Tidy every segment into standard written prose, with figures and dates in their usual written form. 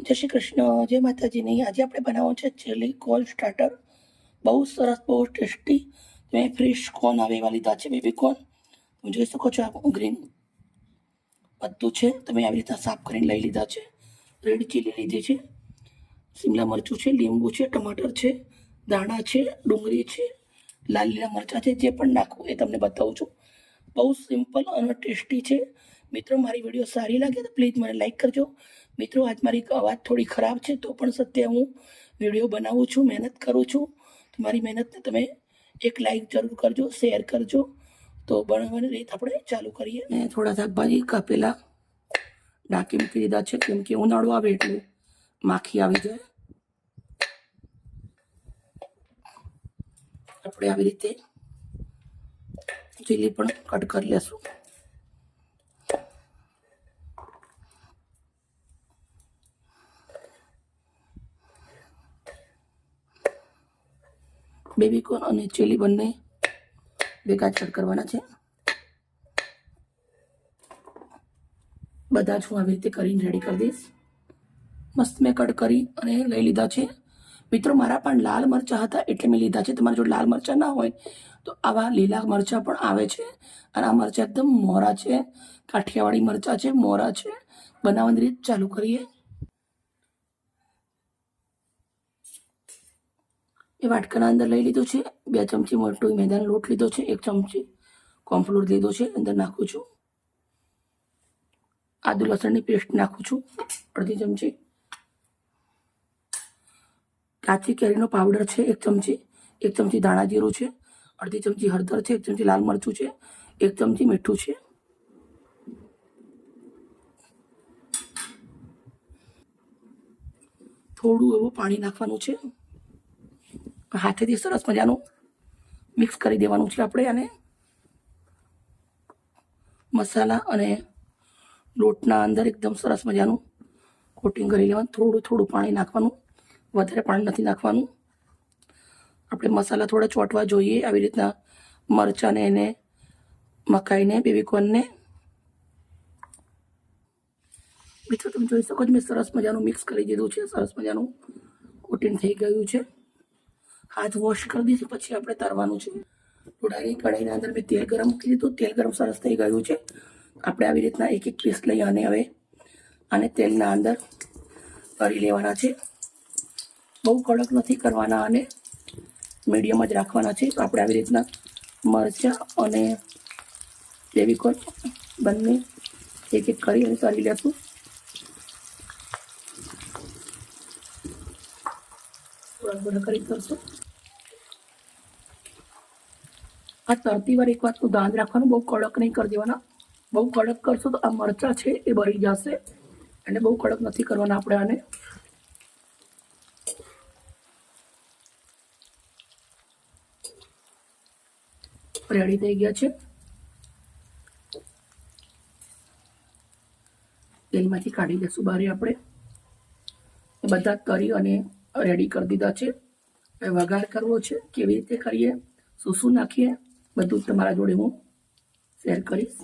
जय श्री कृष्ण, जय माताजी। नहीं आज આપણે બનાવવાનું છે ચીલી કોર્ન સ્ટાર્ટર। બહુ સરસ, બહુ ટેસ્ટી। મેં ફ્રેશ કોર્ન આવે એવા લીધા છે, બેબી કોર્ન। તમે જોઈ શકો છો આ ગ્રીન બધું છે, તમે આવી રીતે સાફ કરીને લઈ લીધા છે। રેડ ચીલી લીધી છે, શિમલા મરચું છે, લીંબુ છે, ટમાટર છે, દાણા છે, ડુંગળી છે, લાલ લીલા મરચાં છે। જે પણ નાખવું એ તમને બતાવું છું। બહુ સિમ્પલ અને ટેસ્ટી છે। મિત્રો મારી વિડીયો સારી લાગે તો પ્લીઝ મને લાઈક કરજો। મિત્રો આજ મારી અવાજ થોડી ખરાબ છે તો પણ સત્ય હું વિડીયો બનાવું છું, મહેનત કરું છું। તમારી મહેનતને તમે એક લાઈક જરૂર કરજો, શેર કરજો। તો બનાવવાની રીત આપણે ચાલુ કરીએ। મેં થોડા શાકભાજી કાપેલા ઢાંકી મૂકી દીધા છે, કેમ કે ઉનાળો આવે એટલે માખી આવી જાય। આપણે આવી રીતે ચીલી પણ કટ કરી લેશું। બેબી કોર્ન અને ચીલી બંને ભેગા કટ કરવાના છે। બધા જ હું આવી રીતે કરીને રેડી કરી દઈશ। મસ્ત મેં કટ કરી અને લઈ લીધા છે। મિત્રો મારા પણ લાલ મરચાં હતા એટલે મેં લીધા છે। તમારા જો લાલ મરચાં ના હોય તો આવા લીલા મરચાં પણ આવે છે, અને આ મરચાં એકદમ મોરા છે, કાઠિયાવાડી મરચાં છે, મોરા છે। બનાવવાની રીત ચાલુ કરીએ। એ વાટકાના અંદર લઈ લીધું છે, 2 ચમચી મોટો મેદાનો લોટ લીધો છે, 1 ચમચી કોર્નફ્લોર લીધો છે, અંદર નાખું છું। આદુ લસણની પેસ્ટ નાખું છું, અડધી ચમચી। કાચી કેરીનો પાવડર છે 1 ચમચી, 1 ચમચી ધાણા જીરું છે, અડધી ચમચી હળદર છે, 1 ચમચી લાલ મરચું છે, 1 ચમચી મીઠું છે। થોડું એવું પાણી નાખવાનું છે, હાથેથી સરસ મજાનું મિક્સ કરી દેવાનું છે। આપણે આને મસાલા અને લોટના અંદર એકદમ સરસ મજાનું કોટિંગ કરી લેવાનું। થોડું થોડું પાણી નાખવાનું, વધારે પાણી નથી નાખવાનું। આપણે મસાલા થોડા ચોંટવા જોઈએ, આવી રીતના મરચાંને એને મકાઈને બેબી કોર્નને। મિત્રો તમે જોઈ શકો છો મેં સરસ મજાનું મિક્સ કરી દીધું છે, સરસ મજાનું કોટિંગ થઈ ગયું છે। હાથ વોશ કરી દઈશું, પછી આપણે તળવાનું છે। થોડાની કઢાઈના અંદર મેં તેલ ગરમ મૂકી દીધું, તેલ ગરમ સરસ થઈ ગયું છે। આપણે આવી રીતના એક એક પીસ લઈ અને હવે આને તેલના અંદર તળી લેવાના છે। બહુ કડક નથી કરવાના, અને મીડિયમ જ રાખવાના છે। તો આપણે આવી રીતના મરચાં અને બેબી કોર્ન બંને એક એક કરી અને તળી લેશું। થોડા થોડા કરી કરશું। આ તરતી વાર એક વાતનું ધ્યાન રાખવાનું, બહુ કડક નહીં કરી દેવાના। બહુ કડક કરશો તો આ મરચાં છે એ બળી જશે, એટલે બહુ કડક નથી કરવાના આપણે આને। રેડી થઈ ગયા છે। તેલમાંથી કાઢી લેશું બહાર આપણે। બધા તરી અને રેડી કરી દીધા છે। હવે વઘાર કરવો છે, કેવી રીતે કરીએ, શું શું નાખીએ, બધું તમારા જોડે હું શેર કરીશ।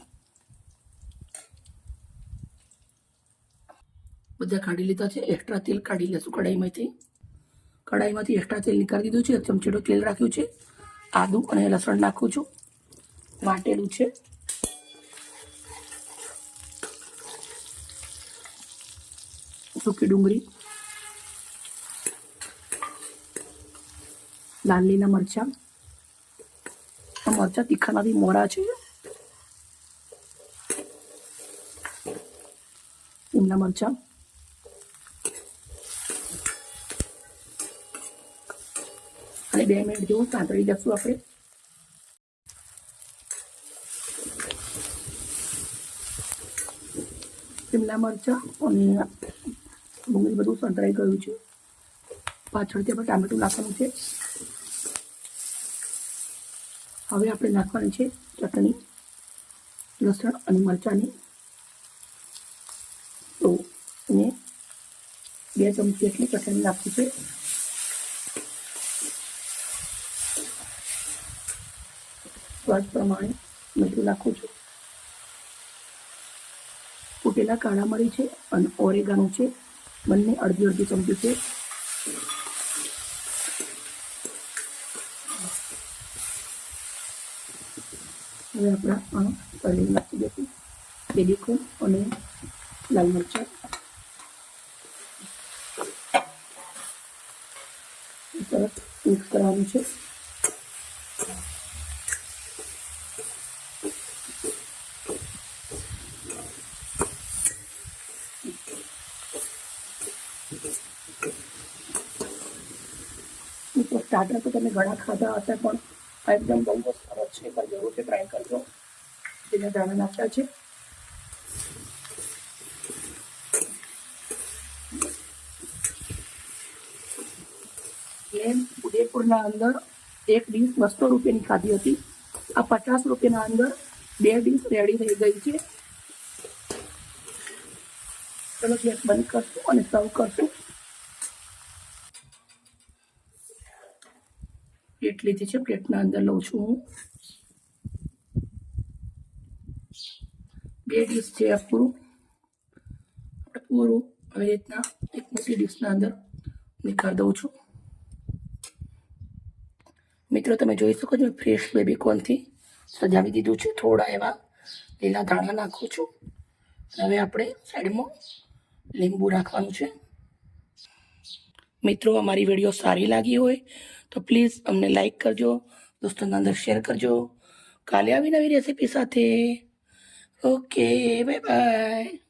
બધા કાઢી લીધા છે, એક્સ્ટ્રા તેલ કાઢી લેશું કઢાઈમાંથી એક્સ્ટ્રા તેલ નીકાળી દીધું છે। 1 ચમચીનું તેલ રાખ્યું છે, આદુ અને લસણ નાખું છું, વાટેલું છે। સૂકી ડુંગળી, લાલ લીલા મરચાં, મરચાં તીખા નથી, મોરા છે, શિમલા મરચાં, અને 2 મિનિટ જેવું સાંતળી લઈશું આપણે। શિમલા મરચાં અને ડુંગળી બધું સંતળાઈ ગયું છે। પાછળથી આપણે ટામેટું નાખવાનું છે। હવે આપણે નાખવાની છે ચટણી, લસણ અને મરચાંની। તો મેં 2 ચમચી એટલી ચટણી નાખી છે। સ્વાદ પ્રમાણે મીઠું નાખું છું। કૂટેલા કાળા મરી છે અને ઓરેગાનો છે, બંને અડધી અડધી ચમચી છે. હવે આપણા તળીને નાખી દઈશું બેબીકોર્ન અને લાલ મરચાં. સરસ મિક્સ કરવાનું છે. મિત્રો સ્ટાર્ટર તો તમે ઘણા ખાધા હશે, પણ એકદમ બહુ જ સરસ છે. એકવાર જરૂરથી ટ્રાય કરજો. તેને દાણા નાખ્યા છે. મેં ઉદયપુરના અંદર એક ડીશ 200 રૂપિયાની ખાધી હતી. આ 50 રૂપિયાના અંદર 2 ડીશ રેડી થઈ ગઈ છે. ચલો ગેસ બંધ કરશું અને સર્વ કરશું. પ્લેટ લીધી છે, પ્લેટના અંદર લઉં છું હું. 2 ડીશ છે આ પૂરું આવી રીતના એક મોટી ડીશના અંદર નીકાળી દઉં છું. મિત્રો તમે જોઈ શકો છો, ફ્રેશ બેબીકોર્નથી સજાવી દીધું છે. થોડા એવા લીલા ધાણા નાખું છું. હવે આપણે સાઈડમાં લીંબુ રાખવાનું છે. મિત્રો અમારી વિડીયો સારી લાગી હોય તો પ્લીઝ અમને લાઈક કરજો, દોસ્તોના અંદર શેર કરજો. કાલે આવી નવી રેસીપી સાથે. Okay, bye bye.